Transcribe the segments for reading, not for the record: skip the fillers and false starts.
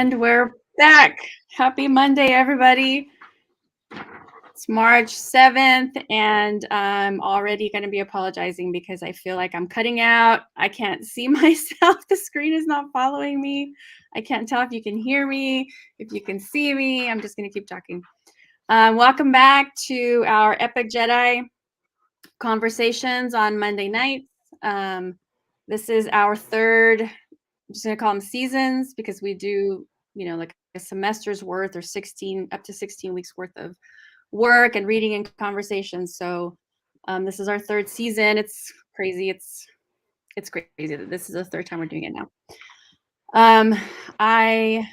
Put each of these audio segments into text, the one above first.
And we're back. Happy Monday, everybody. It's March 7th, and I'm already going to be apologizing because I feel like I'm cutting out. I can't see myself. The screen is not following me. I can't tell if you can hear me, if you can see me. I'm just going to keep talking. Welcome back to our Epic JEDI conversations on Monday nights. This is our third, I'm just going to call them seasons, because we do, like a semester's worth or up to 16 weeks worth of work and reading and conversations. So this is our third season. It's crazy. It's crazy that this is the third time we're doing it now. I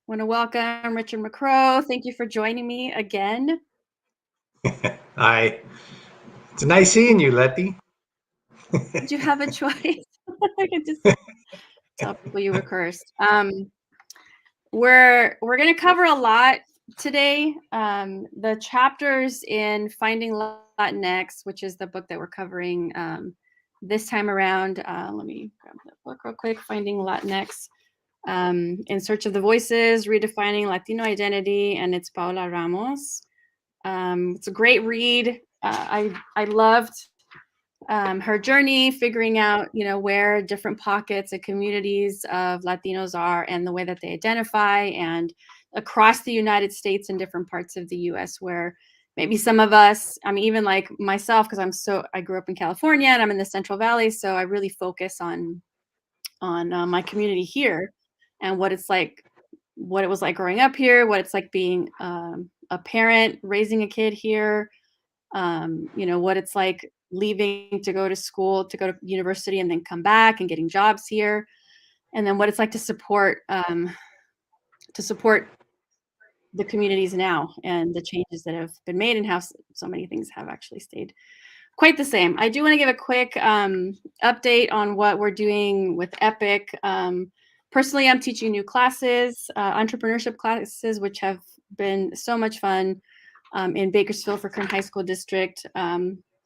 want to welcome Richard McCrow. Thank you for joining me again. Hi. It's nice seeing you, Letty. Did you have a choice? I could just tell people you were cursed. We're going to cover a lot today. The chapters in Finding Latinx, which is the book that we're covering this time around. Let me grab that book real quick. Finding Latinx, In Search of the Voices, Redefining Latino Identity, and it's Paola Ramos. It's a great read. I loved her journey, figuring out, where different pockets and communities of Latinos are and the way that they identify, and across the United States and different parts of the US where maybe some of us, even like myself, because I grew up in California and I'm in the Central Valley. So I really focus on my community here and what it was like growing up here, what it's like being a parent, raising a kid here, what it's like leaving to go to school, to go to university, and then come back and getting jobs here, and then what it's like to support the communities now and the changes that have been made and how so many things have actually stayed quite the same. I do want to give a quick update on what we're doing with Epic. Personally, I'm teaching new classes, entrepreneurship classes, which have been so much fun in Bakersfield for Kern High School District.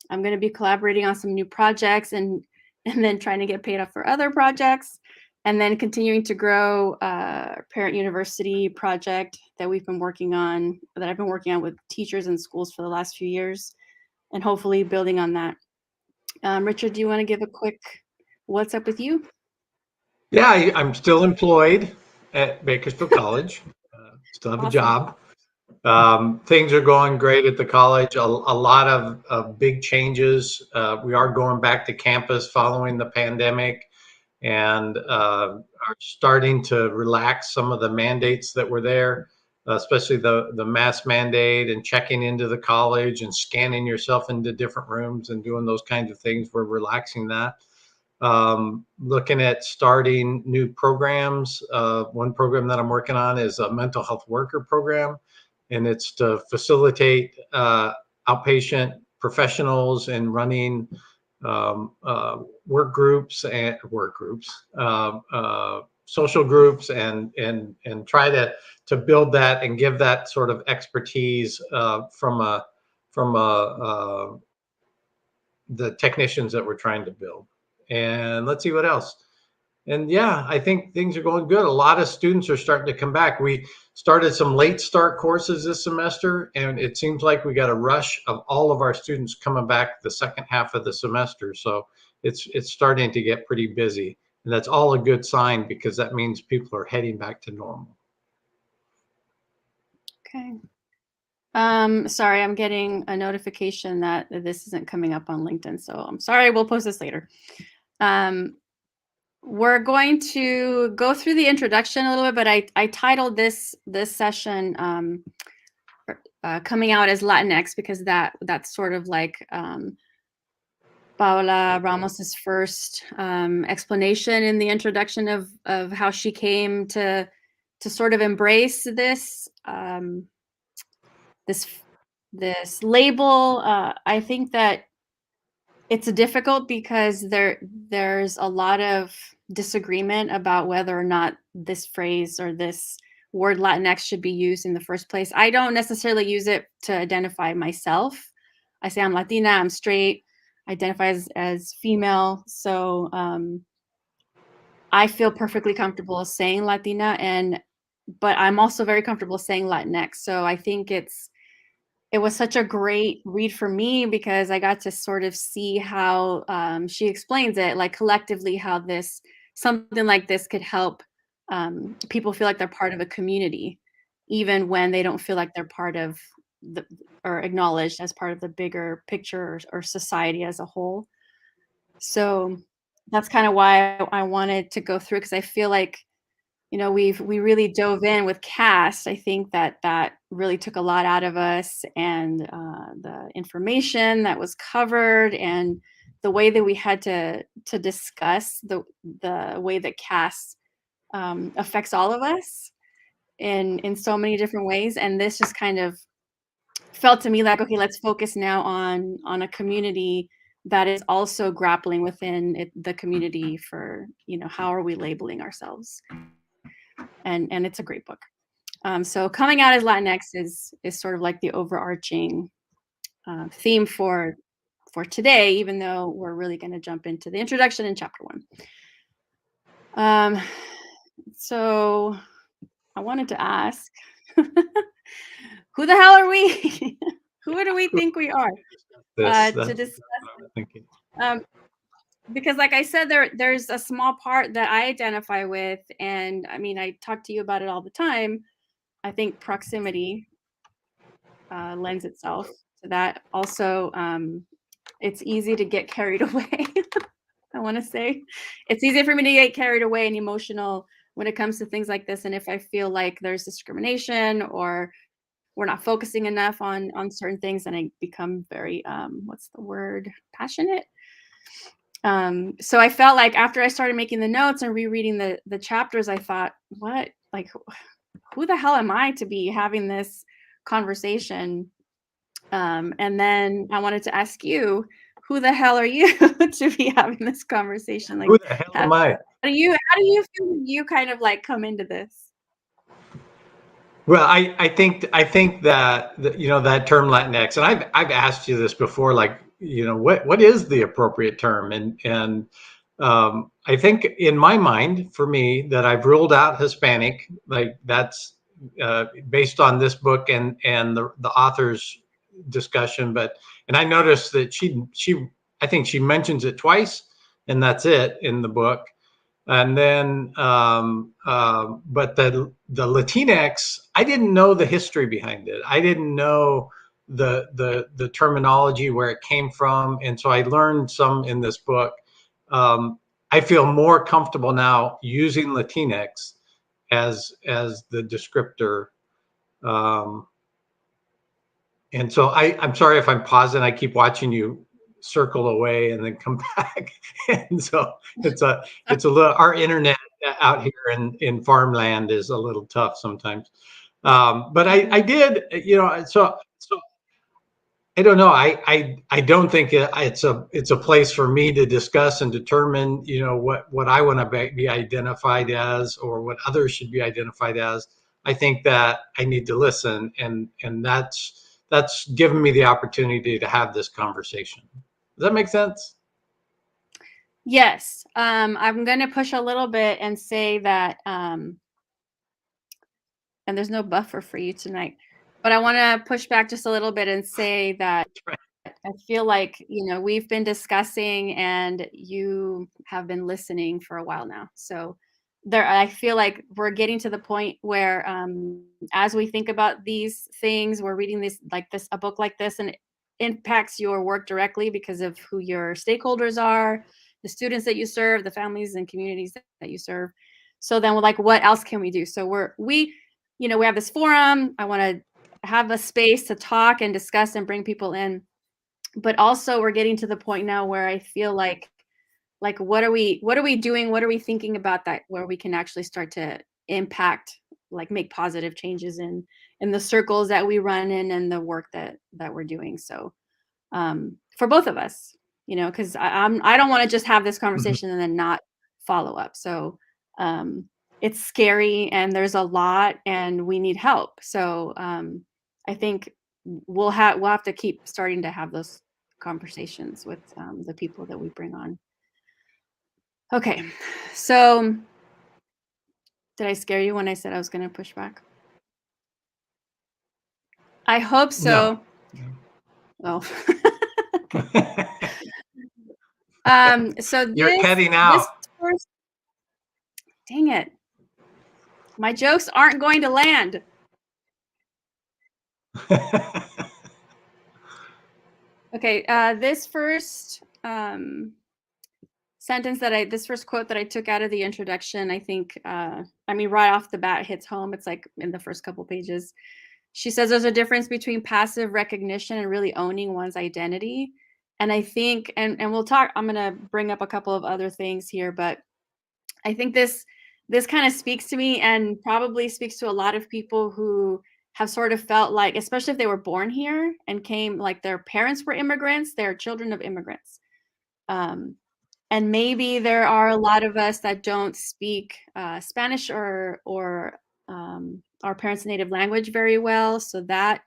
I'm going to be collaborating on some new projects and then trying to get paid off for other projects, and then continuing to grow Parent University project that I've been working on with teachers and schools for the last few years, and hopefully building on that. Richard, do you want to give a quick what's up with you? Yeah, I'm still employed at Bakersfield College. Still have a job. Things are going great at the college. A lot of big changes. We are going back to campus following the pandemic, and are starting to relax some of the mandates that were there, especially the mask mandate and checking into the college and scanning yourself into different rooms and doing those kinds of things. We're relaxing that. Looking at starting new programs. One program that I'm working on is a mental health worker program, and it's to facilitate outpatient professionals in running work groups, social groups, and try to build that and give that sort of expertise from the technicians that we're trying to build. And let's see what else. And yeah, I think things are going good. A lot of students are starting to come back. We started some late start courses this semester, and it seems like we got a rush of all of our students coming back the second half of the semester. So it's starting to get pretty busy, and that's all a good sign, because that means people are heading back to normal. Okay. Sorry, I'm getting a notification that this isn't coming up on LinkedIn, so I'm sorry. We'll post this later. We're going to go through the introduction a little bit, but I titled this session coming out as Latinx, because that's sort of like Paola Ramos's first explanation in the introduction of how she came to sort of embrace this this label. I think that it's difficult because there's a lot of disagreement about whether or not this phrase or this word Latinx should be used in the first place. I don't necessarily use it to identify myself. I say I'm Latina, I'm straight, identify as female. So I feel perfectly comfortable saying Latina, and but I'm also very comfortable saying Latinx. So I think it was such a great read for me because I got to sort of see how she explains it, like collectively, how this something like this could help people feel like they're part of a community, even when they don't feel like they're part of the or acknowledged as part of the bigger picture or society as a whole. So that's kind of why I wanted to go through because I feel like we really dove in with cast. I think that really took a lot out of us, and the information that was covered, and the way that we had to discuss the way that cast affects all of us in so many different ways. And this just kind of felt to me like, okay, let's focus now on a community that is also grappling within the community for how are we labeling ourselves, and it's a great book. So coming out as Latinx is sort of like the overarching theme for today, even though we're really going to jump into the introduction in chapter 1. So I wanted to ask, who the hell are we? Who do we think we are? To discuss what I'm thinking. Because like I said, there's a small part that I identify with, and I mean, I talk to you about it all the time. I think proximity lends itself to that. Also, it's easy to get carried away. I want to say it's easy for me to get carried away and emotional when it comes to things like this. And if I feel like there's discrimination or we're not focusing enough on certain things, then I become very what's the word, passionate. So I felt like after I started making the notes and rereading the chapters, I thought, what, like, who the hell am I to be having this conversation? And then I wanted to ask you, who the hell are you to be having this conversation? Like, Who the hell how, am I? how do you feel you kind of like come into this? Well, I think that that term Latinx, and I've asked you this before, like what is the appropriate term, and I think in my mind, for me, that I've ruled out Hispanic, like that's based on this book and the author's discussion, and I noticed that she I think she mentions it twice, and that's it in the book. And then but the Latinx, I didn't know the history behind it. I didn't know the terminology, where it came from, and so I learned some in this book. I feel more comfortable now using Latinx as the descriptor. um, and so I'm sorry if I'm pausing. I keep watching you circle away and then come back. And so it's a little, our internet out here in farmland is a little tough sometimes. But I did, so I don't know. I don't think it's a place for me to discuss and determine, what I want to be identified as or what others should be identified as. I think that I need to listen, and that's given me the opportunity to have this conversation. Does that make sense? Yes. I'm going to push a little bit and say that, and there's no buffer for you tonight, but I want to push back just a little bit and say that I feel like, we've been discussing and you have been listening for a while now. So I feel like we're getting to the point where, as we think about these things, we're reading a book like this, and it impacts your work directly because of who your stakeholders are, the students that you serve, the families and communities that you serve. So then we're like, what else can we do? So we have this forum. I want to have a space to talk and discuss and bring people in, but also we're getting to the point now where I feel like what are we doing, what are we thinking about that where we can actually start to impact, like make positive changes in the circles that we run in and the work that we're doing. So for both of us, because I don't want to just have this Mhm. conversation and then not follow up. So um it's scary and there's a lot and we need help. So I think we'll have to keep starting to have those conversations with the people that we bring on. Okay, so Did I scare you when I said I was going to push back? I hope so. No. Oh. So You're heading this out. first, dang it. My jokes aren't going to land. Okay, this first this first quote that I took out of the introduction, I think, right off the bat hits home. It's like in the first couple pages. She says there's a difference between passive recognition and really owning one's identity. And I think, and we'll talk, I'm going to bring up a couple of other things here, but I think this kind of speaks to me and probably speaks to a lot of people who have sort of felt like, especially if they were born here and came, like their parents were immigrants, they're children of immigrants. Um, and maybe there are a lot of us that don't speak Spanish or our parents' native language very well, so that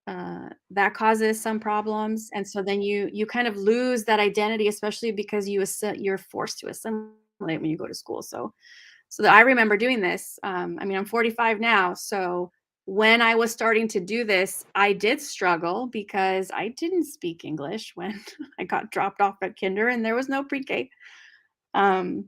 that causes some problems. And so then you kind of lose that identity, especially because you're forced to assimilate when you go to school. So I remember doing this. I'm 45 now, so when I was starting to do this, I did struggle because I didn't speak English when I got dropped off at kinder, and there was no pre-K. Um,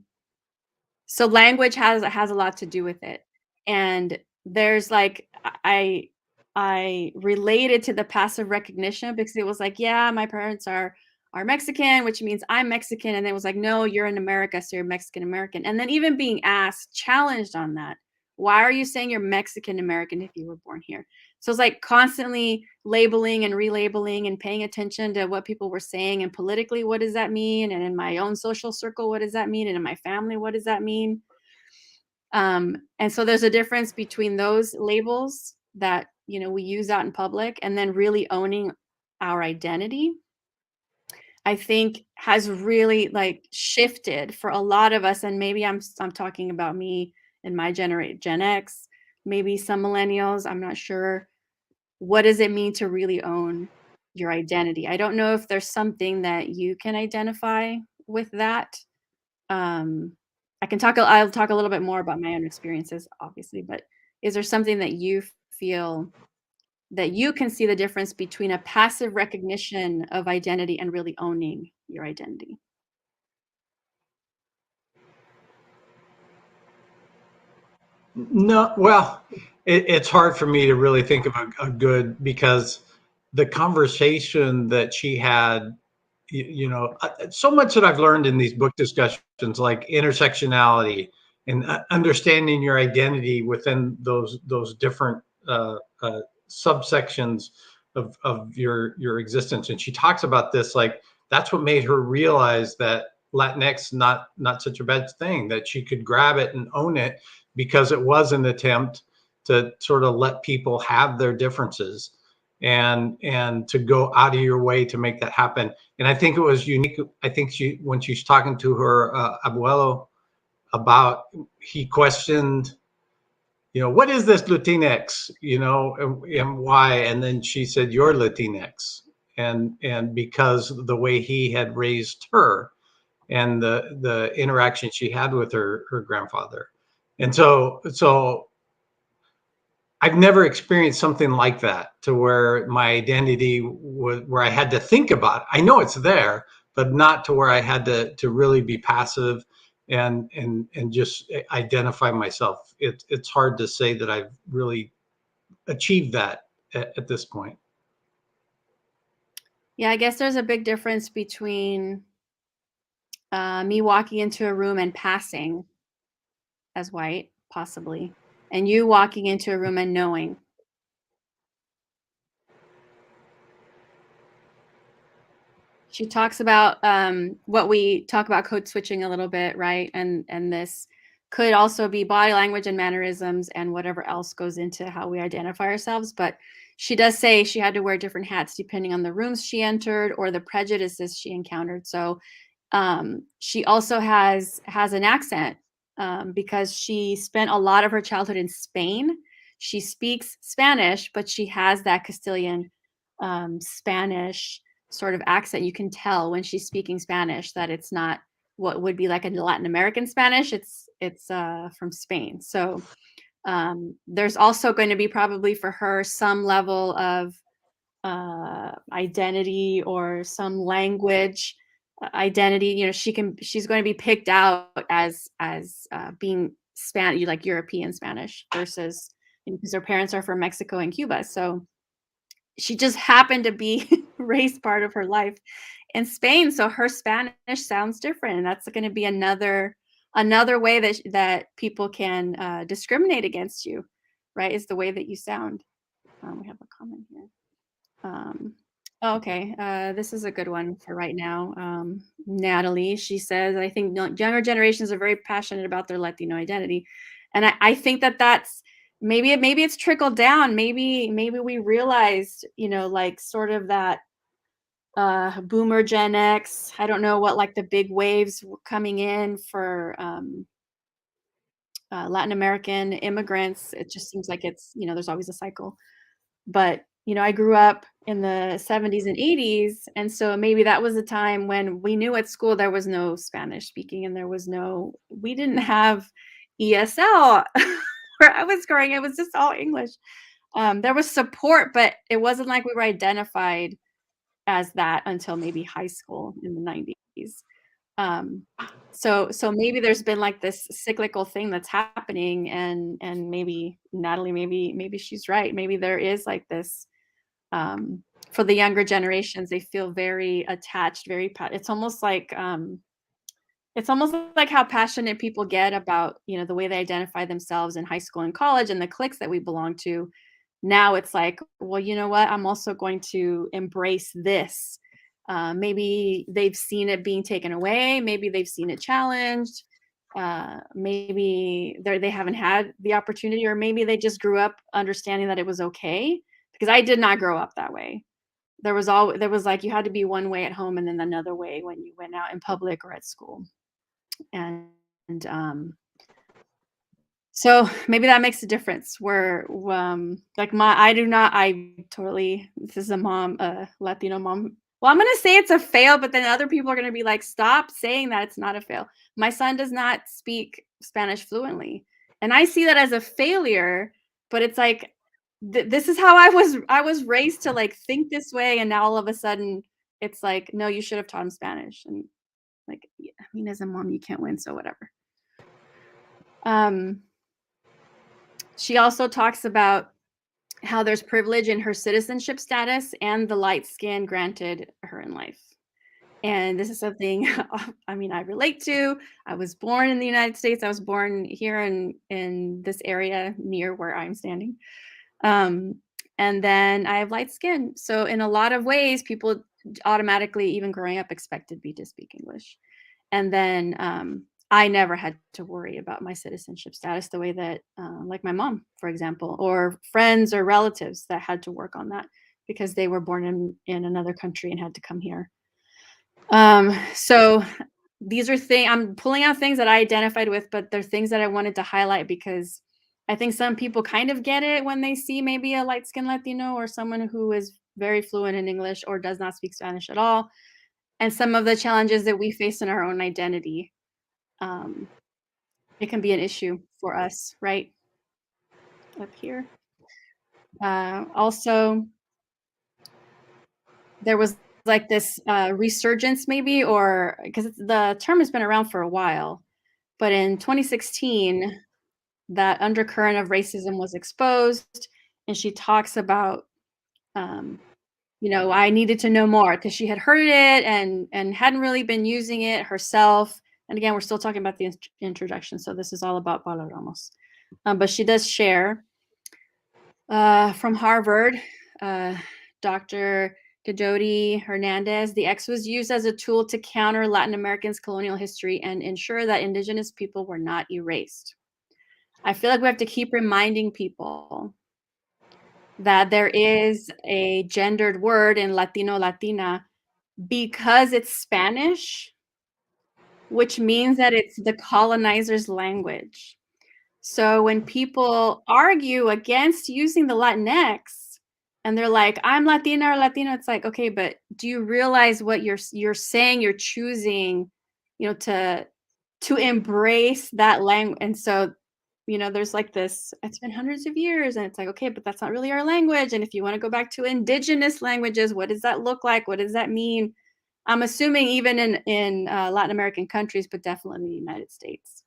so language has a lot to do with it. And there's like I related to the passive recognition because it was like, yeah, my parents are Mexican, which means I'm Mexican. And it was like, no, you're in America, so you're Mexican American. And then even being asked, challenged on that. Why are you saying you're Mexican American if you were born here? So it's like constantly labeling and relabeling and paying attention to what people were saying, and politically, what does that mean? And in my own social circle, what does that mean? And in my family, what does that mean? And so there's a difference between those labels that, we use out in public and then really owning our identity. I think has really like shifted for a lot of us. And maybe I'm talking about me and my generation, Gen X, maybe some millennials, I'm not sure. What does it mean to really own your identity? I don't know if there's something that you can identify with that. Um, I'll talk a little bit more about my own experiences, obviously, but is there something that you feel that you can see the difference between a passive recognition of identity and really owning your identity? No, well, it's hard for me to really think of a good, because the conversation that she had, so much that I've learned in these book discussions, like intersectionality and understanding your identity within those different subsections of your existence. And she talks about this, like that's what made her realize that Latinx not such a bad thing, that she could grab it and own it, because it was an attempt to sort of let people have their differences and to go out of your way to make that happen. And I think it was unique. I think when she's talking to her abuelo about, he questioned, what is this Latinx, and why? And then she said, you're Latinx. And because the way he had raised her and the interaction she had with her grandfather. And so I've never experienced something like that, to where my identity was, where I had to think about it. I know it's there, but not to where I had to really be passive and just identify myself. It's hard to say that I've really achieved that at this point. Yeah, I guess there's a big difference between me walking into a room and passing as white, possibly, and you walking into a room and knowing. She talks about what we talk about, code switching a little bit, right? And this could also be body language and mannerisms and whatever else goes into how we identify ourselves. But she does say she had to wear different hats depending on the rooms she entered or the prejudices she encountered. So she also has an accent because she spent a lot of her childhood in Spain. She speaks Spanish, but she has that Castilian Spanish sort of accent. You can tell when she's speaking Spanish that it's not what would be like a Latin American Spanish. It's from Spain. So there's also going to be probably for her some level of identity or some language identity. You know, she's going to be picked out as being Spanish, like European Spanish versus, because her parents are from Mexico and Cuba. So she just happened to be raised part of her life in Spain, so her Spanish sounds different, and that's going to be another way that people can discriminate against you, right? Is the way that you sound. We have a comment here. Um, okay, this is a good one for right now. Natalie, she says, I think younger generations are very passionate about their Latino identity, and I think that's maybe it's trickled down. Maybe we realized, like sort of that boomer Gen X. I don't know what like the big waves coming in for Latin American immigrants. It just seems like it's, there's always a cycle. But, I grew up in the 70s and 80s. And so maybe that was a time when we knew at school there was no Spanish speaking and we didn't have ESL where I was growing. It was just all English. There was support, but it wasn't like we were identified as that until maybe high school in the 90s. So maybe there's been like this cyclical thing that's happening, and maybe Natalie, maybe she's right. Maybe there is like this for the younger generations, they feel very attached, it's almost like how passionate people get about, the way they identify themselves in high school and college and the cliques that we belong to. Now it's like, well, you know what? I'm also going to embrace this. Maybe they've seen it being taken away. Maybe they've seen it challenged. Maybe they haven't had the opportunity, or maybe they just grew up understanding that it was okay. Because I did not grow up that way. There was like you had to be one way at home and then another way when you went out in public or at school. And so maybe that makes a difference where, like I totally, this is a mom, a Latino mom. Well, I'm going to say it's a fail, but then other people are going to be like, stop saying that it's not a fail. My son does not speak Spanish fluently. And I see that as a failure, but it's like, this is how I was raised to like think this way. And now all of a sudden it's like, no, you should have taught him Spanish. And like, yeah, I mean, as a mom, you can't win. So whatever. Um, She also talks about how there's privilege in her citizenship status and the light skin granted her in life. And this is something I mean, I relate to. I was born in the United States. I was born here in this area near where I'm standing. Um, and then I have light skin. So in a lot of ways, people automatically, even growing up, expected me to speak English. And then I never had to worry about my citizenship status the way that, like my mom, for example, or friends or relatives that had to work on that because they were born in another country and had to come here. So these are things I'm pulling out things that I identified with, but they're things that I wanted to highlight because I think some people kind of get it when they see maybe a light skinned Latino or someone who is very fluent in English or does not speak Spanish at all. And some of the challenges that we face in our own identity. Um, it can be an issue for us, right? Up here. Also, there was like this resurgence, maybe, or because the term has been around for a while, but in 2016, that undercurrent of racism was exposed, and she talks about, um, I needed to know more because she had heard it and hadn't really been using it herself. And again, we're still talking about the introduction, so this is all about Paola Ramos. But she does share from Harvard, Dr. JEDI Hernandez, the X was used as a tool to counter Latin Americans' colonial history and ensure that indigenous people were not erased. I feel like we have to keep reminding people that there is a gendered word in Latino, Latina, because it's Spanish, which means that it's the colonizer's language. So when people argue against using the Latinx and they're like, I'm Latina or Latino, it's like, okay, but do you realize what you're saying? You're choosing to embrace that language. And so, there's like this, it's been hundreds of years, and it's like, okay, but that's not really our language. And if you want to go back to indigenous languages, what does that look like? What does that mean? I'm assuming even in Latin American countries, but definitely in the United States.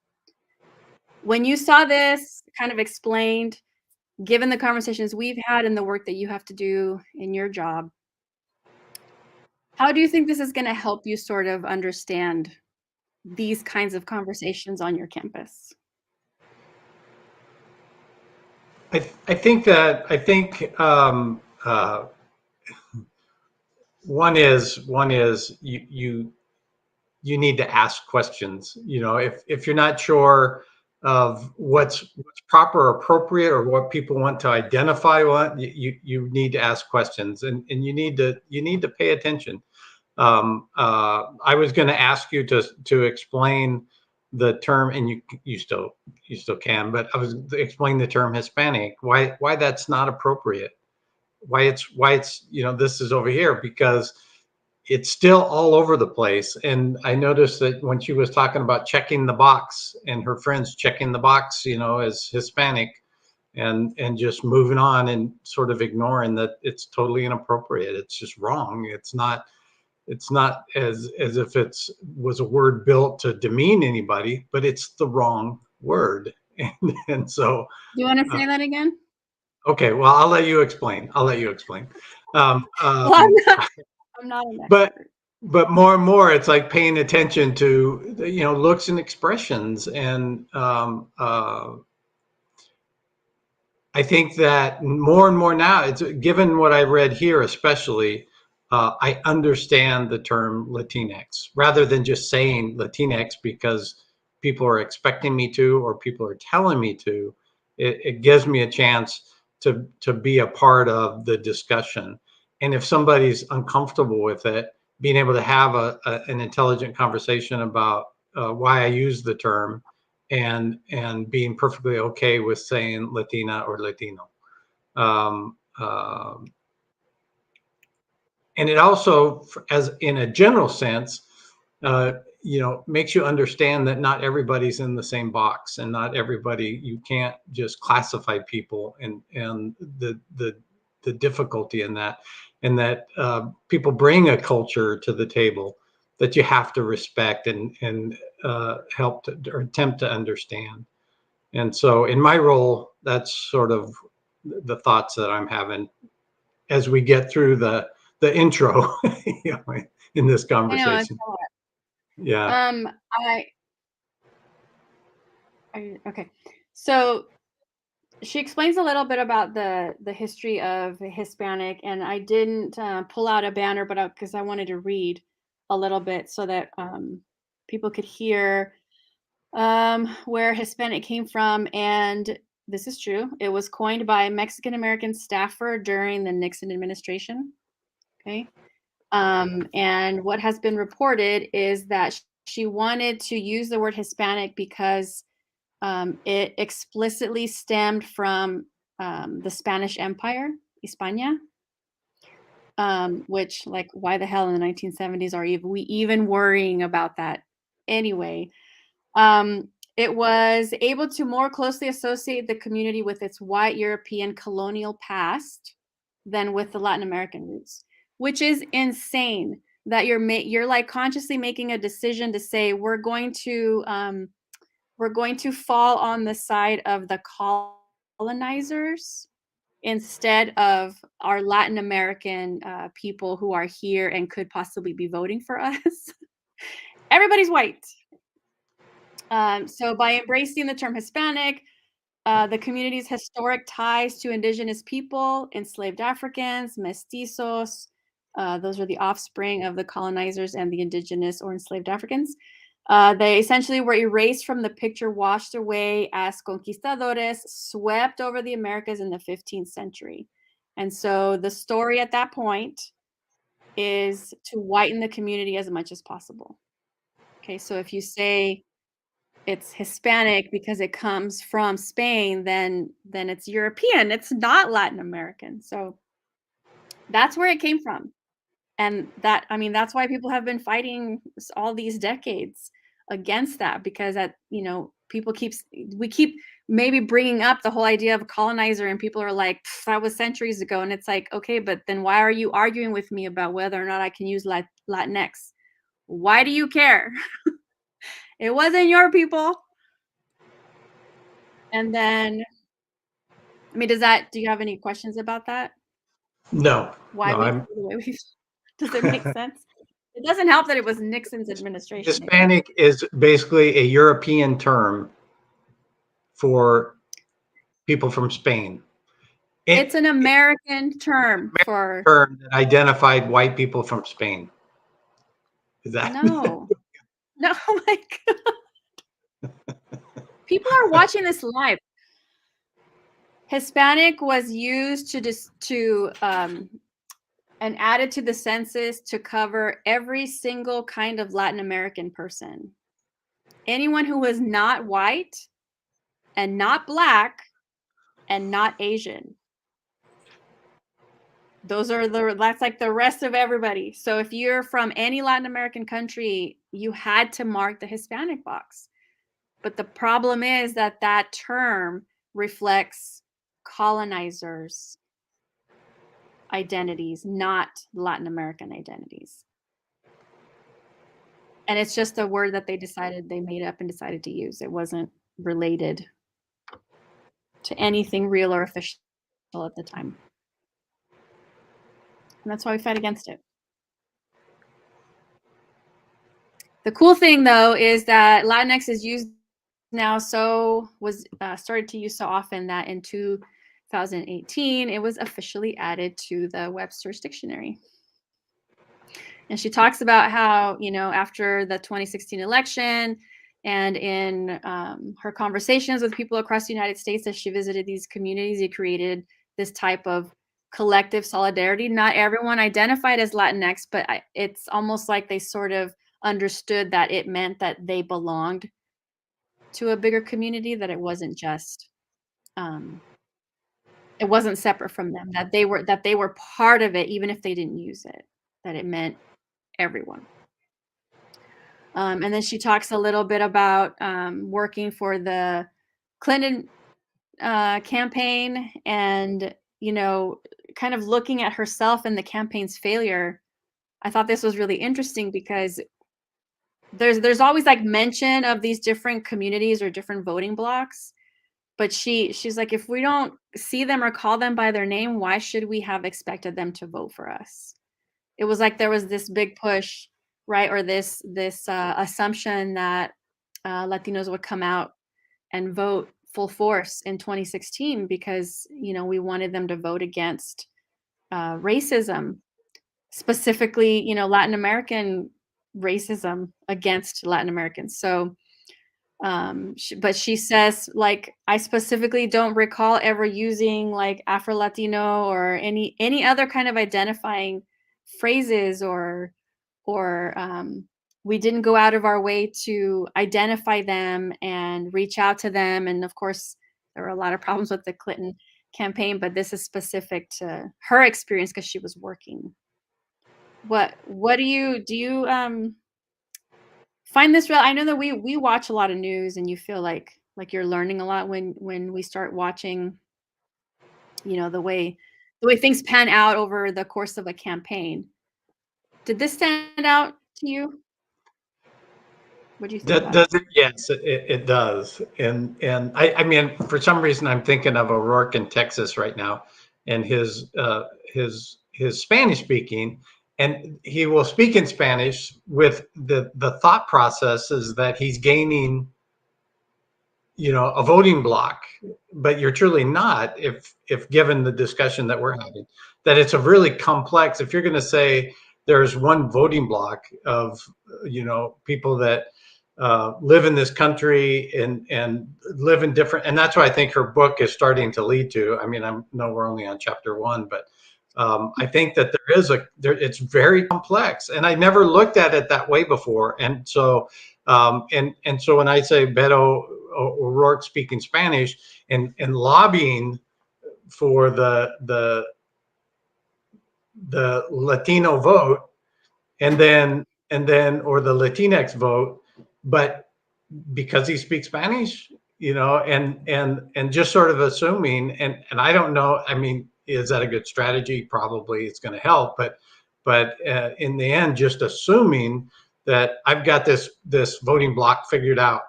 When you saw this kind of explained, given the conversations we've had and the work that you have to do in your job, how do you think this is going to help you sort of understand these kinds of conversations on your campus? I think one is you need to ask questions. If you're not sure of what's proper or appropriate, or what people want to identify on, you need to ask questions, and you need to pay attention. I was going to ask you to explain the term, and you still can, but I was explain the term Hispanic, why that's not appropriate, why it's this is over here, because it's still all over the place. And I noticed that when she was talking about checking the box, and her friends checking the box, as Hispanic, and just moving on and sort of ignoring that it's totally inappropriate. It's just wrong. It's not as if was a word built to demean anybody, but it's the wrong word. And so, Do you want to say that again? okay, well, I'll let you explain. Um, Well, um, I'm not an but expert. but more and more, it's like paying attention to looks and expressions. And I think that more and more now, it's given what I read here, especially, I understand the term Latinx rather than just saying Latinx because people are expecting me to, or people are telling me to. It gives me a chance to be a part of the discussion. And if somebody's uncomfortable with it, being able to have an intelligent conversation about why I use the term, and being perfectly okay with saying Latina or Latino. Um, um, and it also, as in a general sense, makes you understand that not everybody's in the same box, and not everybody, you can't just classify people, and the difficulty in that, and that people bring a culture to the table that you have to respect, and help to, or attempt to understand. And so in my role, that's sort of the thoughts that I'm having as we get through the intro in this I know it's conversation. a lot. Yeah. Um, okay. So she explains a little bit about the history of Hispanic, and I didn't pull out a banner, but because I wanted to read a little bit so that people could hear where Hispanic came from. And this is true. It was coined by a Mexican American staffer during the Nixon administration. Okay. And what has been reported is that she wanted to use the word Hispanic because it explicitly stemmed from the Spanish Empire, España, which, like, why the hell in the 1970s are we even worrying about that anyway? It was able to more closely associate the community with its white European colonial past than with the Latin American roots, which is insane that you're like consciously making a decision to say we're going to fall on the side of the colonizers instead of our Latin American people who are here and could possibly be voting for us. Everybody's white. So by embracing the term Hispanic, the community's historic ties to indigenous people, enslaved Africans, mestizos, those are the offspring of the colonizers and the indigenous or enslaved Africans. They essentially were erased from the picture, washed away as conquistadores, swept over the Americas in the 15th century. And so the story at that point is to whiten the community as much as possible. Okay, so if you say it's Hispanic because it comes from Spain, then it's European. It's not Latin American. So that's where it came from. And that, I mean, that's why people have been fighting all these decades. against that, because we keep maybe bringing up the whole idea of a colonizer, and people are like, that was centuries ago. And it's like, okay, but then why are you arguing with me about whether or not I can use Latinx? Why do you care? It wasn't your people. And then, I mean, do you have any questions about that? No, Why no, we feel the way we does it make sense? It doesn't help that it was Nixon's administration. Hispanic is basically a European term for people from Spain. It's an American term for term that identified white people from Spain. Is that no, oh my God. People are watching this live. Hispanic was used and added to the census to cover every single kind of Latin American person. Anyone who was not white and not Black and not Asian. That's like the rest of everybody. So if you're from any Latin American country, you had to mark the Hispanic box. But the problem is that that term reflects colonizers' identities, not Latin American identities. And it's just a word that they made up and decided to use. It wasn't related to anything real or official at the time. And that's why we fight against it. The cool thing, though, is that Latinx is used now started to use so often that in 2018, it was officially added to the Webster's Dictionary. And she talks about how, after the 2016 election and in her conversations with people across the United States as she visited these communities, it created this type of collective solidarity. Not everyone identified as Latinx, but it's almost like they sort of understood that it meant that they belonged to a bigger community, that it wasn't just it wasn't separate from them, that they were part of it, even if they didn't use it, that it meant everyone. And then she talks a little bit about working for the Clinton campaign, and kind of looking at herself and the campaign's failure. I thought this was really interesting because there's always like mention of these different communities or different voting blocks, but she's like, if we don't see them or call them by their name, why should we have expected them to vote for us? It was like there was this big push, right, or this assumption that Latinos would come out and vote full force in 2016 because we wanted them to vote against racism, specifically Latin American racism against Latin Americans. So but she says, like, I specifically don't recall ever using like Afro-Latino or any other kind of identifying phrases, or we didn't go out of our way to identify them and reach out to them. And of course, there were a lot of problems with the Clinton campaign, but this is specific to her experience because she was working. What do you find this real? I know that we watch a lot of news, and you feel like you're learning a lot when we start watching, the way things pan out over the course of a campaign. Did this stand out to you? What do you think about it? Does it? Yes, it does. And I mean, for some reason, I'm thinking of O'Rourke in Texas right now, and his Spanish speaking, and he will speak in Spanish with the thought process is that he's gaining, a voting block, but you're truly not if given the discussion that we're having, that it's a really complex. If you're going to say there's one voting block of people that live in this country and live in different, and that's what I think her book is starting to lead to. I mean, I know we're only on chapter 1, but I think that it's very complex, and I never looked at it that way before. And so, so when I say Beto O'Rourke speaking Spanish and lobbying for the Latino vote, and then or the Latinx vote, but because he speaks Spanish, and just sort of assuming, and I don't know. I mean, is that a good strategy? Probably it's going to help, but in the end, just assuming that I've got this voting block figured out,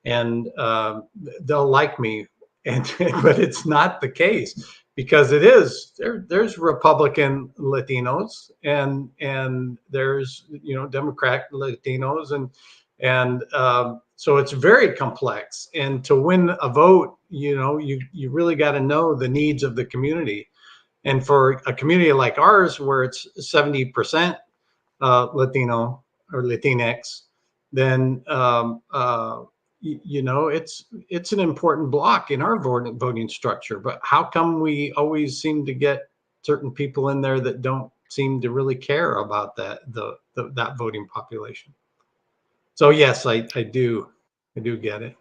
and they'll like me, and but it's not the case, because there's Republican Latinos, and there's Democrat Latinos, and so it's very complex. And to win a vote, you really got to know the needs of the community. And for a community like ours, where it's 70% Latino or Latinx, then it's an important block in our voting structure. But how come we always seem to get certain people in there that don't seem to really care about that voting population? So yes, I do get it.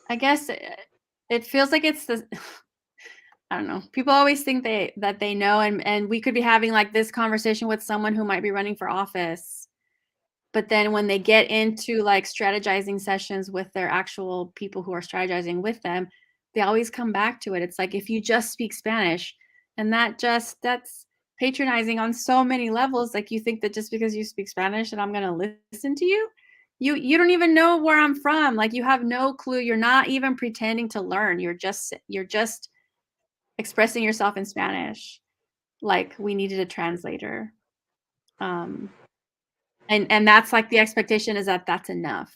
I guess it feels like it's the I don't know. People always think that they know, and we could be having like this conversation with someone who might be running for office, but then when they get into like strategizing sessions with their actual people who are strategizing with them, they always come back to it. It's like, if you just speak Spanish, and that's patronizing on so many levels. Like, you think that just because you speak Spanish and I'm going to listen to you, you don't even know where I'm from. Like, you have no clue. You're not even pretending to learn. You're just expressing yourself in Spanish. Like, we needed a translator. Um, and that's like the expectation, is that that's enough.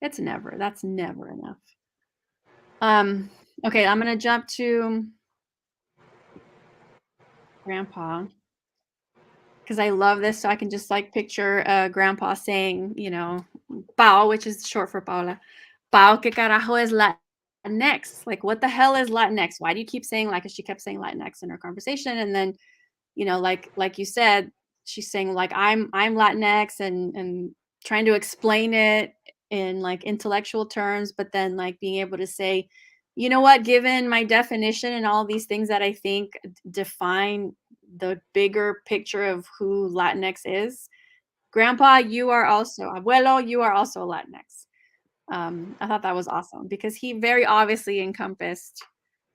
That's never enough. Okay, I'm gonna jump to grandpa, because I love this. So I can just like picture grandpa saying, Pao, which is short for Paola. Pao, que carajo es Latinx? Like, what the hell is Latinx? Why do you keep saying, like, 'cause she kept saying Latinx in her conversation, and then like you said, she's saying like I'm Latinx, and trying to explain it in like intellectual terms, but then like being able to say, you know what, given my definition and all these things that I think define the bigger picture of who Latinx is, grandpa, you are also abuelo, you are also Latinx. I thought that was awesome, because he very obviously encompassed,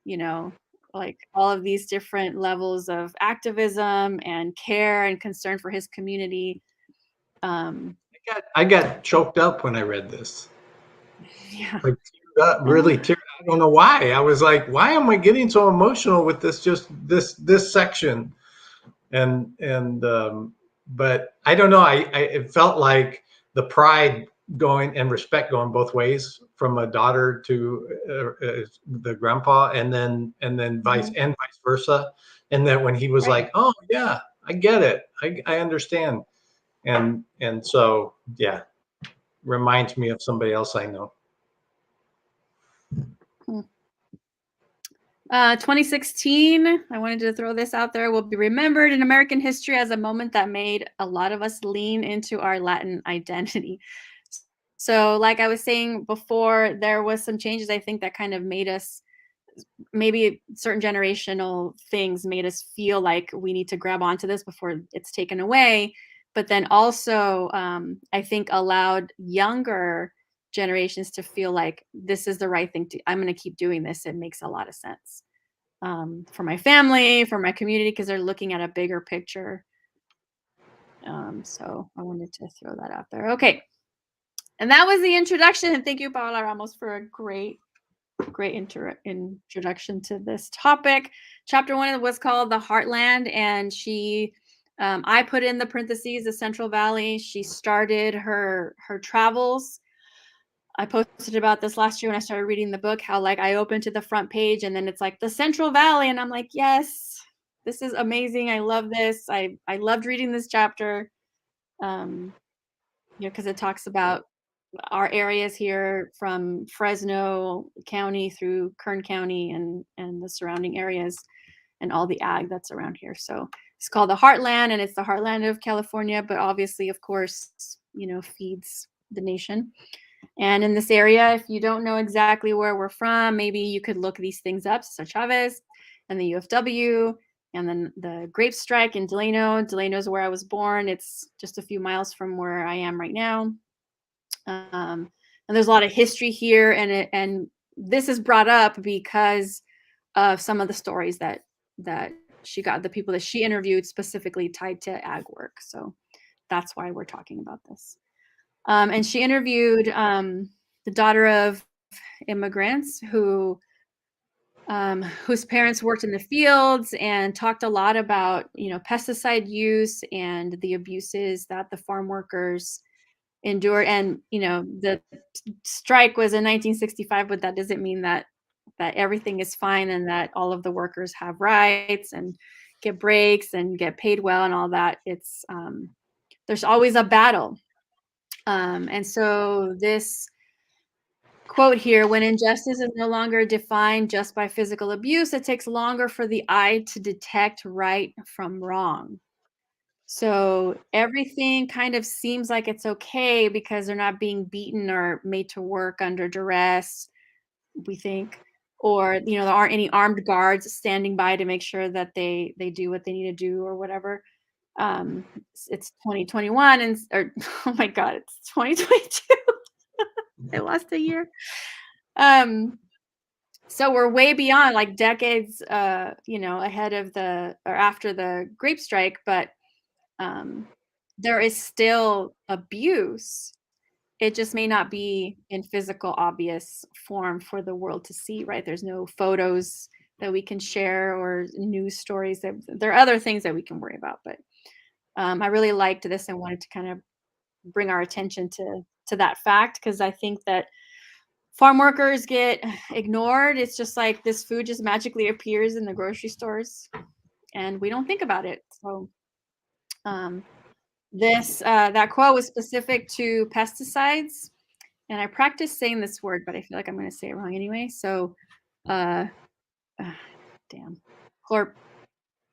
you know, like all of these different levels of activism and care and concern for his community. Um, I got choked up when I read this. yeah. Like, teared up, really teared. I don't know why. I was like, why am I getting so emotional with this? Just this section, and but I don't know. It felt like the pride going and respect going both ways, from a daughter to the grandpa, and then vice versa. And that when he was Right. like, oh yeah, I get it, I understand, and so yeah, reminds me of somebody else I know. Hmm. 2016, I wanted to throw this out there, will be remembered in American history as a moment that made a lot of us lean into our Latin identity. So, like I was saying before, there was some changes, I think, that kind of made us, maybe certain generational things made us feel like we need to grab onto this before it's taken away. But then also, I think, allowed younger generations to feel like this is the right thing to, I'm going to keep doing this. It makes a lot of sense, for my family, for my community, because they're looking at a bigger picture. So I wanted to throw that out there. Okay. And that was the introduction. And thank you, Paola Ramos, for a great introduction to this topic. Chapter 1 was called The Heartland, and I put in the parentheses the Central Valley. She started her travels. I posted about this last year when I started reading the book, how like I opened to the front page and then it's like the Central Valley, and I'm like, yes, this is amazing. I love this. I loved reading this chapter, because it talks about our areas here from Fresno County through Kern County and the surrounding areas, and all the ag that's around here. So it's called the Heartland, and it's the heartland of California, but obviously, of course, feeds the nation. And in this area, if you don't know exactly where we're from, maybe you could look these things up, Cesar Chavez and the UFW, and then the grape strike in Delano. Delano is where I was born. It's just a few miles from where I am right now. And there's a lot of history here, and this is brought up because of some of the stories that she got, the people that she interviewed specifically tied to ag work. So that's why we're talking about this. And she interviewed the daughter of immigrants whose parents worked in the fields, and talked a lot about, pesticide use and the abuses that the farm workers endured. And the strike was in 1965, but that doesn't mean that everything is fine and that all of the workers have rights and get breaks and get paid well and all that. It's there's always a battle. And so this quote here: when injustice is no longer defined just by physical abuse, it takes longer for the eye to detect right from wrong. So everything kind of seems like it's okay because they're not being beaten or made to work under duress, we think, or there aren't any armed guards standing by to make sure that they do what they need to do or whatever. It's 2021, or oh my god, it's 2022. I lost a year. So we're way beyond, like, decades ahead of or after the grape strike, but there is still abuse. It just may not be in physical, obvious form for the world to see, right? There's no photos that we can share or news stories. There are other things that we can worry about, but I really liked this and wanted to kind of bring our attention to that fact, because I think that farm workers get ignored. It's just like this food just magically appears in the grocery stores, and we don't think about it. So that quote was specific to pesticides, and I practice saying this word, but I feel like I'm going to say it wrong anyway. So, uh, damn,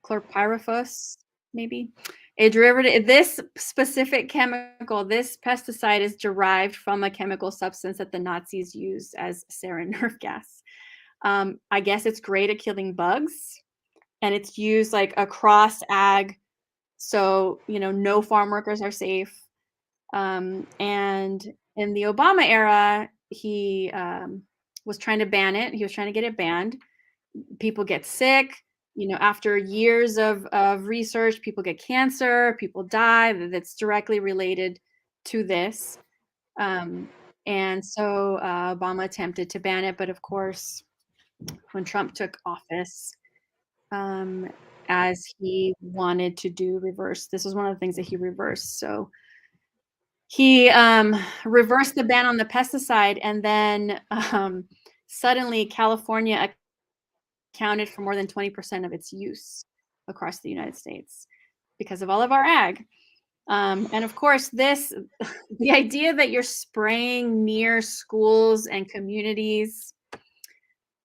chlorpyrifos, maybe a derivative. This specific chemical, this pesticide, is derived from a chemical substance that the Nazis used as sarin nerve gas. I guess it's great at killing bugs, and it's used like across ag. So, no farm workers are safe. And in the Obama era, he was trying to ban it. He was trying to get it banned. People get sick. After years of research, people get cancer, people die. That's directly related to this. And so Obama attempted to ban it, but of course, when Trump took office, as he wanted to do reverse, this was one of the things that he reversed. So he reversed the ban on the pesticide, and then suddenly California accounted for more than 20% of its use across the United States because of all of our ag. And of course, the idea that you're spraying near schools and communities,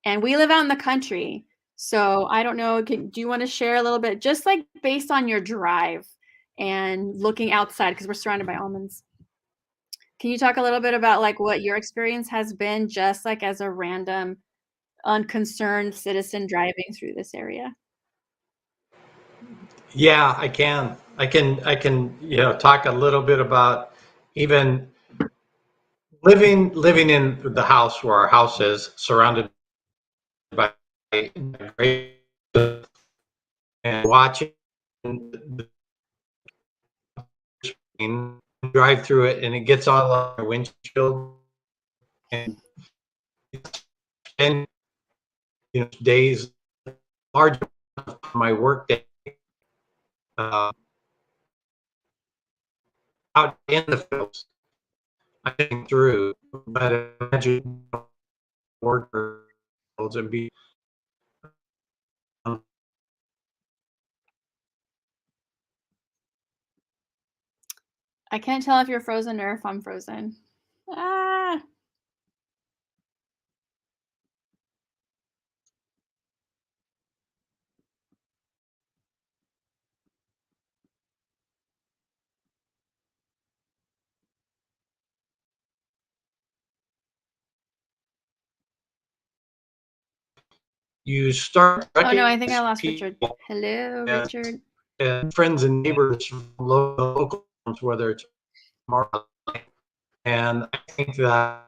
and we live out in the country. So I don't know, do you want to share a little bit, just like based on your drive and looking outside, because we're surrounded by almonds? Can you talk a little bit about like what your experience has been, just like as a random, unconcerned citizen driving through this area? Yeah, I can. I can, talk a little bit about even living in the house where our house is, surrounded by great, and watching the screen, drive through it, and it gets all on my windshield, and spend days, large of my work day out in the fields. I think through, but imagine workers and be. I can't tell if you're frozen or if I'm frozen. Ah. You start Oh no, I think I lost Richard. people, Hello, Richard. and friends and neighbors from local, whether it's And I think that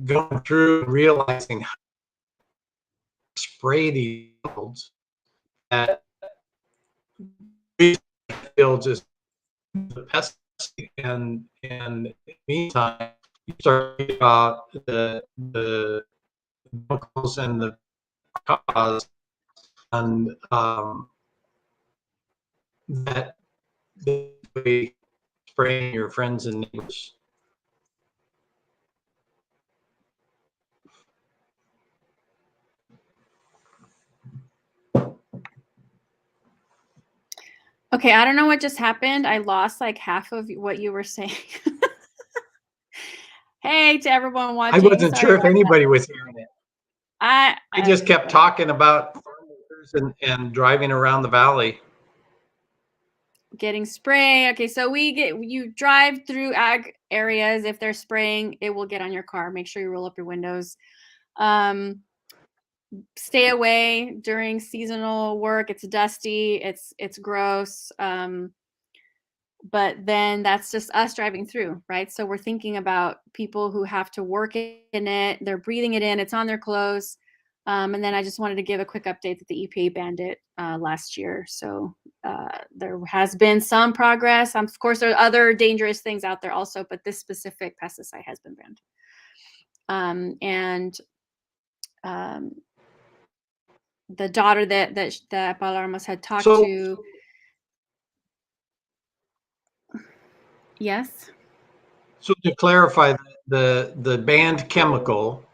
going through and realizing how to spray these fields, that fields is the pest, and in the meantime, you start thinking about the chemicals and the cause, and that way spraying your friends and neighbors. Okay, I don't know what just happened. I lost like half of what you were saying. Hey to everyone watching. I wasn't Sorry sure if about that. anybody was hearing it. I just kept okay. talking about farm workers and driving around the valley. Getting spray. Okay, so you drive through ag areas. If they're spraying, it will get on your car. Make sure you roll up your windows. Stay away during seasonal work. It's dusty. It's gross. But then that's just us driving through, right? So we're thinking about people who have to work in it. They're breathing it in. It's on their clothes. And then I just wanted to give a quick update that the EPA banned it last year. So there has been some progress. Of course, there are other dangerous things out there also, but this specific pesticide has been banned. The daughter that Paola Ramos had talked to. Yes. So to clarify, the banned chemical,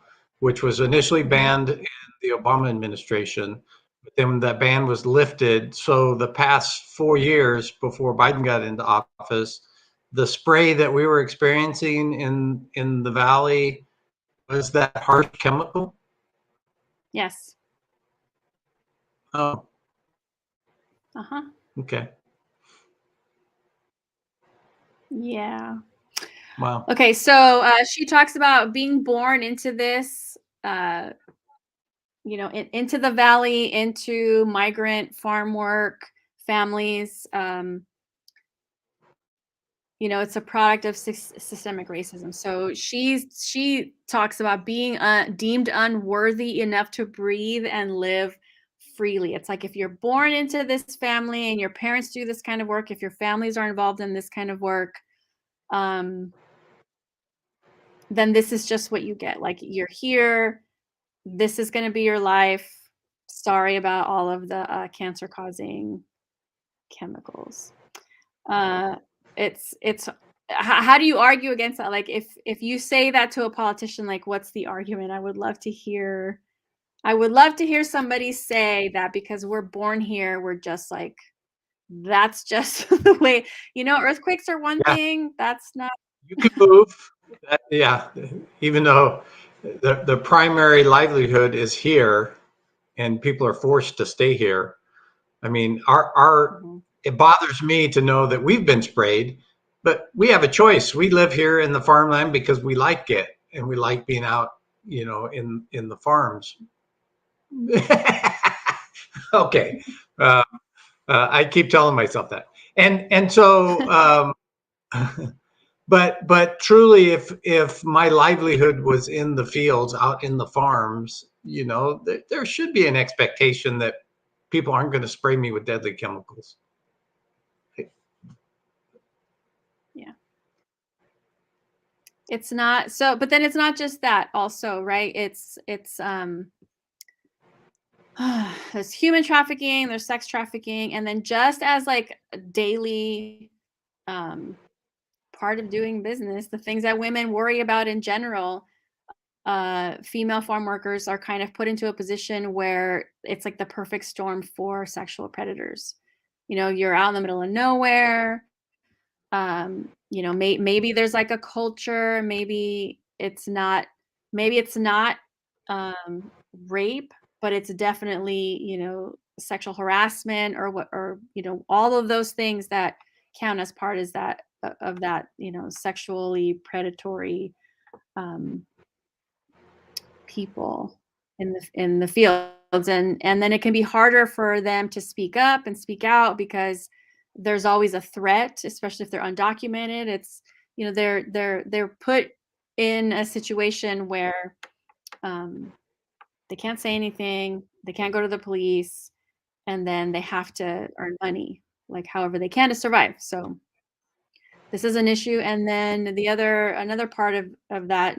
which was initially banned in the Obama administration, but then that ban was lifted. So the past 4 years before Biden got into office, the spray that we were experiencing in the valley was that harsh chemical. Yes. Oh. Uh-huh. Okay. Yeah. Wow. Okay, so she talks about being born into this, into the valley, into migrant farm work, families. It's a product of systemic racism. So she talks about being deemed unworthy enough to breathe and live freely. It's like if you're born into this family and your parents do this kind of work, if your families are involved in this kind of work, then this is just what you get. Like you're here, this is going to be your life. Sorry about all of the cancer causing chemicals. It's how do you argue against that? Like if you say that to a politician, like what's the argument? I would love to hear somebody say that because we're born here, we're just like, that's just the way, earthquakes are one thing. That's not. You can move. Yeah, even though the primary livelihood is here and people are forced to stay here. I mean, it bothers me to know that we've been sprayed, but we have a choice. We live here in the farmland because we like it and we like being out, in the farms. Okay. I keep telling myself that. And so but truly, if my livelihood was in the fields, out in the farms, there should be an expectation that people aren't going to spray me with deadly chemicals. Yeah. It's not so, but then it's not just that also, right? It's there's human trafficking, there's sex trafficking, and then just as like a daily part of doing business, the things that women worry about in general, female farm workers are kind of put into a position where it's like the perfect storm for sexual predators. You're out in the middle of nowhere. Maybe there's like a culture, maybe it's not rape, but it's definitely, sexual harassment or all of those things that count as part of that, sexually predatory people in the fields. And then it can be harder for them to speak up and speak out because there's always a threat, especially if they're undocumented. they're put in a situation where they can't say anything, they can't go to the police, and then they have to earn money, like however they can to survive. So this is an issue. And then another part of that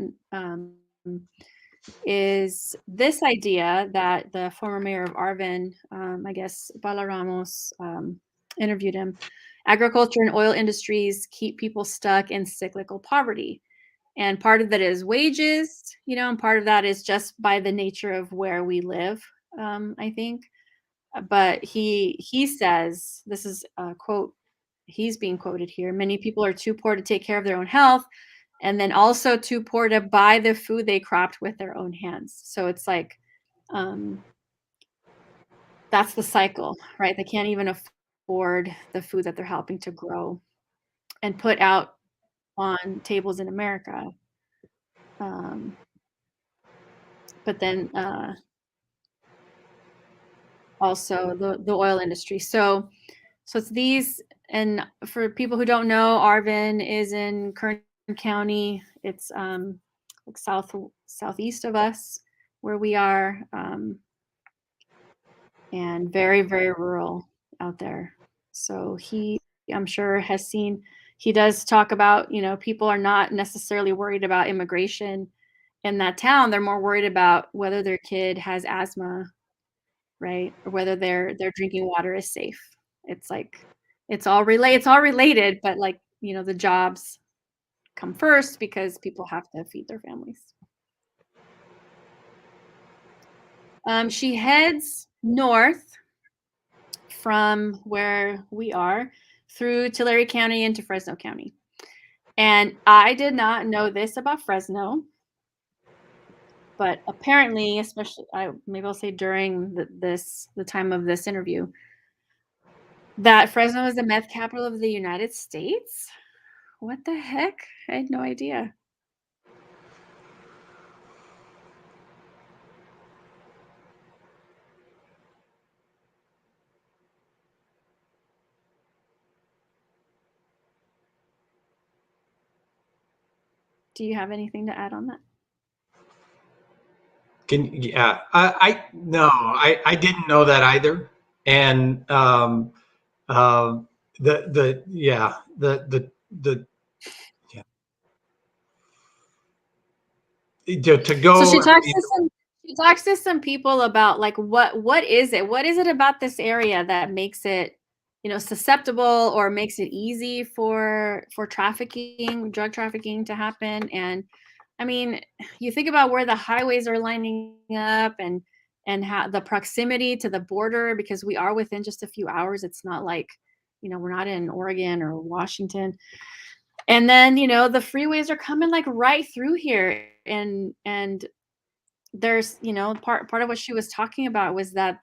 is this idea that the former mayor of Arvin, I guess Paola Ramos, interviewed him. Agriculture and oil industries keep people stuck in cyclical poverty. And part of that is wages, and part of that is just by the nature of where we live, I think. But he says, this is a quote, he's being quoted here, many people are too poor to take care of their own health, and then also too poor to buy the food they cropped with their own hands. So it's like, that's the cycle, right? They can't even afford the food that they're helping to grow and put out on tables in America. But then also the oil industry. So it's these, and for people who don't know, Arvin is in Kern County. It's like southeast of us, where we are, and very, very rural out there. So I'm sure, has seen. He does talk about, people are not necessarily worried about immigration in that town. They're more worried about whether their kid has asthma, right, or whether their drinking water is safe. It's like it's all related, but like, the jobs come first because people have to feed their families. She heads north from where we are through Tulare County into Fresno County. And I did not know this about Fresno, but apparently, especially, maybe I'll say during the time of this interview, that Fresno is the meth capital of the United States. What the heck? I had no idea. Do you have anything to add on that? Yeah, no, I didn't know that either. And yeah, to go. So she talks to some people about like what is it about this area that makes it, susceptible or makes it easy for drug trafficking to happen. And I mean, you think about where the highways are lining up and how the proximity to the border, because we are within just a few hours. It's not like, we're not in Oregon or Washington. And then, the freeways are coming like right through here. And there's, part of what she was talking about was that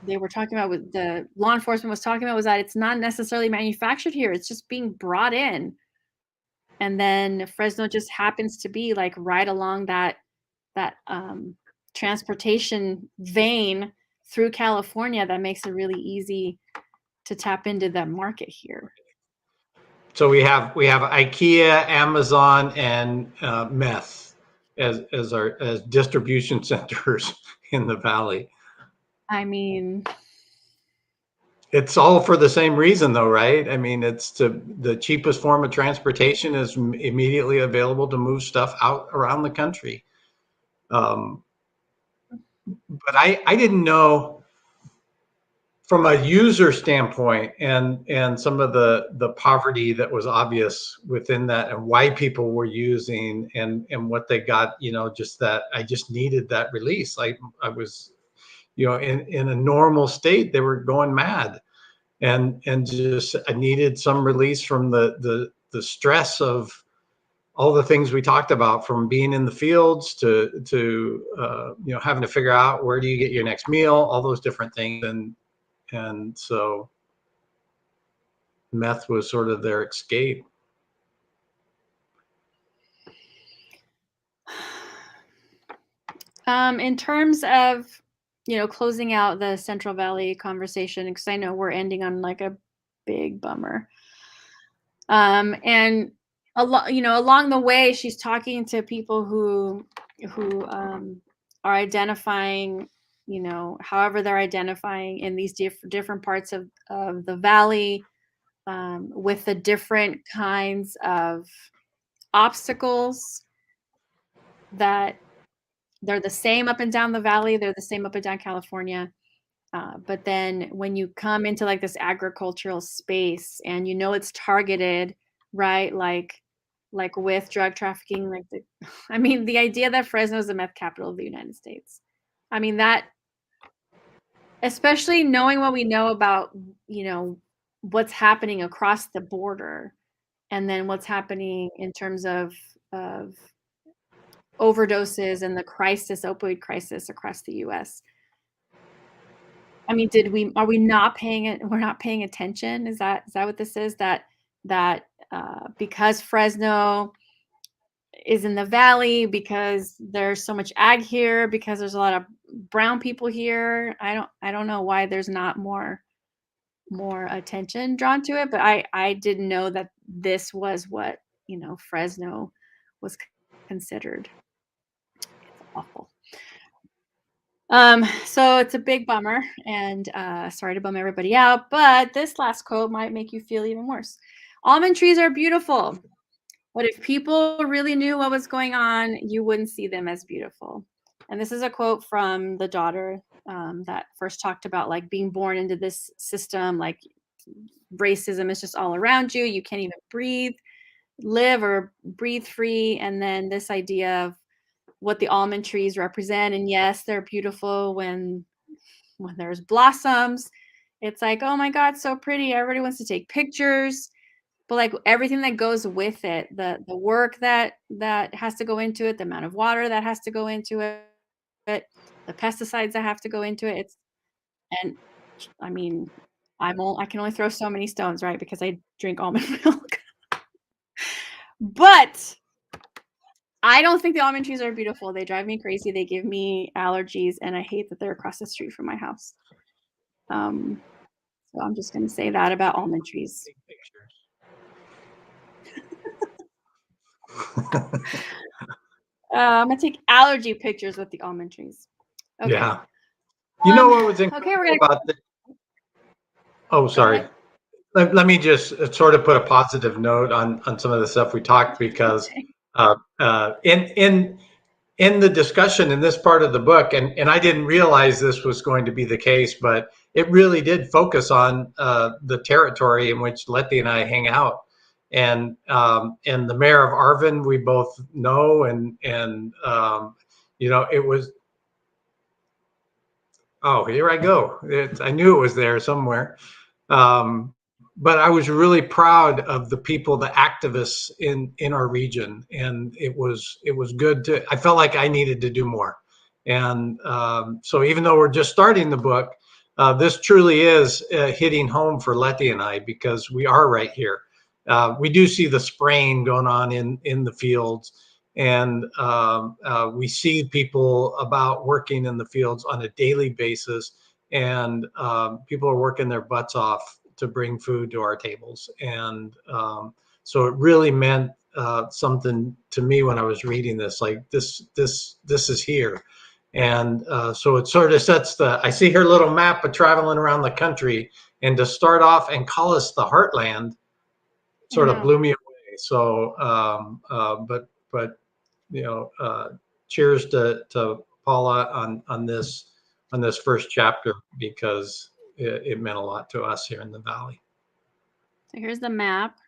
they were talking about, with the law enforcement was talking about, was that it's not necessarily manufactured here. It's just being brought in. And then Fresno just happens to be like right along that transportation vein through California that makes it really easy to tap into that market here. So we have IKEA, Amazon, and meth as distribution centers in the valley. I mean, it's all for the same reason, though, right? I mean, it's the cheapest form of transportation is immediately available to move stuff out around the country. But I didn't know, from a user standpoint, and some of the poverty that was obvious within that, and why people were using, and what they got, just that I just needed that release. I was, in a normal state, they were going mad, and just I needed some release from the stress of all the things we talked about, from being in the fields to having to figure out where do you get your next meal, all those different things. And so meth was sort of their escape. In terms of, closing out the Central Valley conversation, because I know we're ending on like a big bummer. And along the way, she's talking to people who are identifying, however they're identifying in these different parts of the valley, with the different kinds of obstacles that they're the same up and down the valley. They're the same up and down California. But then when you come into like this agricultural space and it's targeted, right? Like with drug trafficking, the idea that Fresno is the meth capital of the United States. I mean, that, especially knowing what we know about, what's happening across the border, and then what's happening in terms of overdoses and the opioid crisis across the US. I mean, are we not paying it? We're not paying attention. Is that what this is? That because Fresno is in the valley, because there's so much ag here, because there's a lot of brown people here. I don't know why there's not more attention drawn to it, but I didn't know that this was what, Fresno was considered. It's awful. So it's a big bummer, and sorry to bum everybody out, but this last quote might make you feel even worse. Almond trees are beautiful, but if people really knew what was going on, you wouldn't see them as beautiful. And this is a quote from the daughter that first talked about like being born into this system, like racism is just all around you. You can't even live or breathe free. And then this idea of what the almond trees represent. And yes, they're beautiful when there's blossoms. It's like, oh my God, so pretty. Everybody wants to take pictures. But like everything that goes with it, the work that has to go into it, the amount of water that has to go into it, the pesticides that have to go into it. And I mean, I can only throw so many stones, right? Because I drink almond milk. But I don't think the almond trees are beautiful. They drive me crazy. They give me allergies, and I hate that they're across the street from my house. So I'm just going to say that about almond trees. I'm going to take allergy pictures with the almond trees. Okay. Yeah. You know what was incredible okay, about the... Oh, sorry. Let me just sort of put a positive note on some of the stuff we talked, because in the discussion in this part of the book, and I didn't realize this was going to be the case, but it really did focus on the territory in which Letty and I hang out. And the mayor of Arvin, we both know, and it was... Oh, here I go. I knew it was there somewhere. But I was really proud of the people, the activists in our region, and it was good to... I felt like I needed to do more. And so even though we're just starting the book, this truly is hitting home for Letty and I, because we are right here. We do see the spraying going on in the fields, and we see people about working in the fields on a daily basis, and people are working their butts off to bring food to our tables. And so it really meant something to me when I was reading this, like this is here. And so it sort of sets I see her little map of traveling around the country, and to start off and call us the heartland sort of blew me away. So, but cheers to Paula on this first chapter, because it meant a lot to us here in the Valley. So here's the map.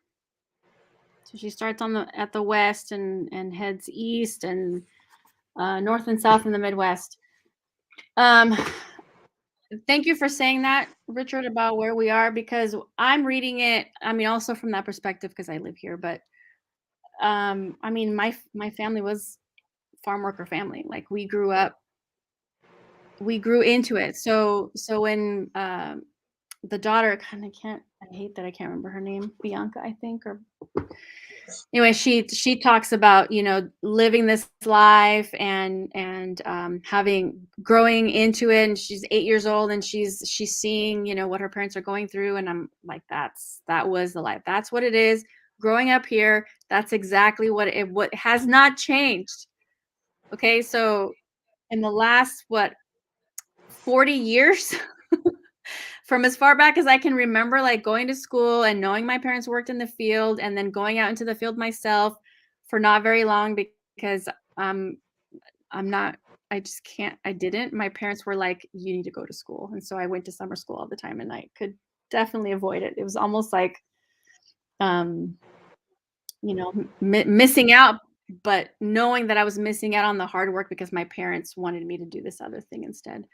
So she starts at the west and heads east and north and south in the Midwest. Thank you for saying that, Richard, about where we are, because I'm reading it. I mean, also from that perspective, because I live here. But I mean, my family was farm worker family. Like we grew into it. So when the daughter kind of I hate that I can't remember her name, Bianca, I think, or anyway, she talks about living this life and growing into it, and she's 8 years old, and she's seeing what her parents are going through, and I'm like, that was the life. That's what it is. growing up here, that's exactly what has not changed. Okay, so in the last 40 years, from as far back as I can remember, like going to school and knowing my parents worked in the field and then going out into the field myself for not very long because I'm not, I just can't, I didn't. My parents were like, you need to go to school. And so I went to summer school all the time and I could definitely avoid it. It was almost like, um, missing out, but knowing that I was missing out on the hard work because my parents wanted me to do this other thing instead.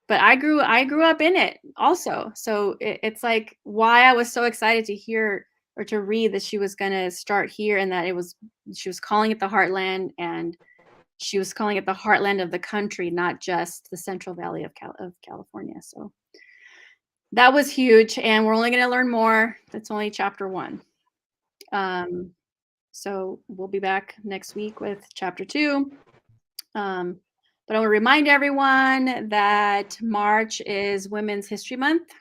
But I grew up in it also. So it's like why I was so excited to hear or to read that she was going to start here and that she was calling it the heartland and she was calling it the heartland of the country, not just the Central Valley of California. So that was huge. And we're only going to learn more. That's only chapter 1. So we'll be back next week with chapter 2. But I want to remind everyone that March is Women's History Month.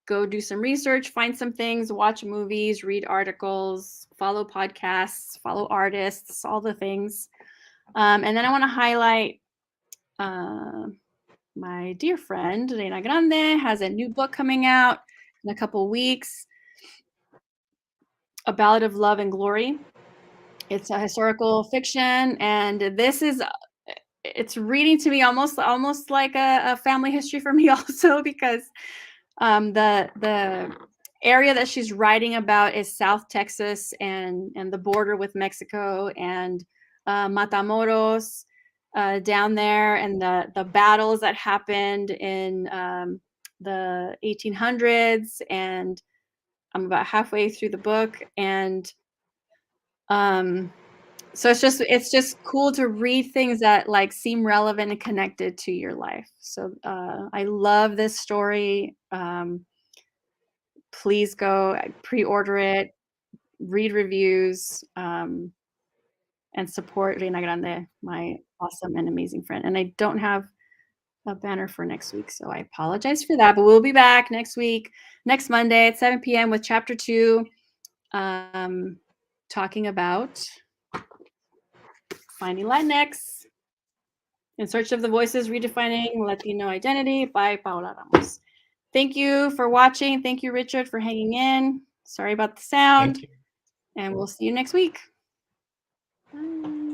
Go do some research, find some things, watch movies, read articles, follow podcasts, follow artists, all the things. And then I want to highlight my dear friend, Reina Grande, has a new book coming out in a couple weeks, A Ballad of Love and Glory. It's a historical fiction, and it's reading to me almost like a family history for me also because the area that she's writing about is South Texas and the border with Mexico and Matamoros down there and the battles that happened in the 1800s, and I'm about halfway through the book, and so it's just cool to read things that like seem relevant and connected to your life. So I love this story. Please go pre-order it, read reviews, and support Reina Grande, my awesome and amazing friend. And I don't have a banner for next week, so I apologize for that. But we'll be back next week, next Monday at 7 p.m. with chapter 2, talking about Finding Latinx, In Search of the Voices Redefining Latino Identity by Paola Ramos. Thank you for watching. Thank you, Richard, for hanging in. Sorry about the sound. And we'll see you next week. Bye.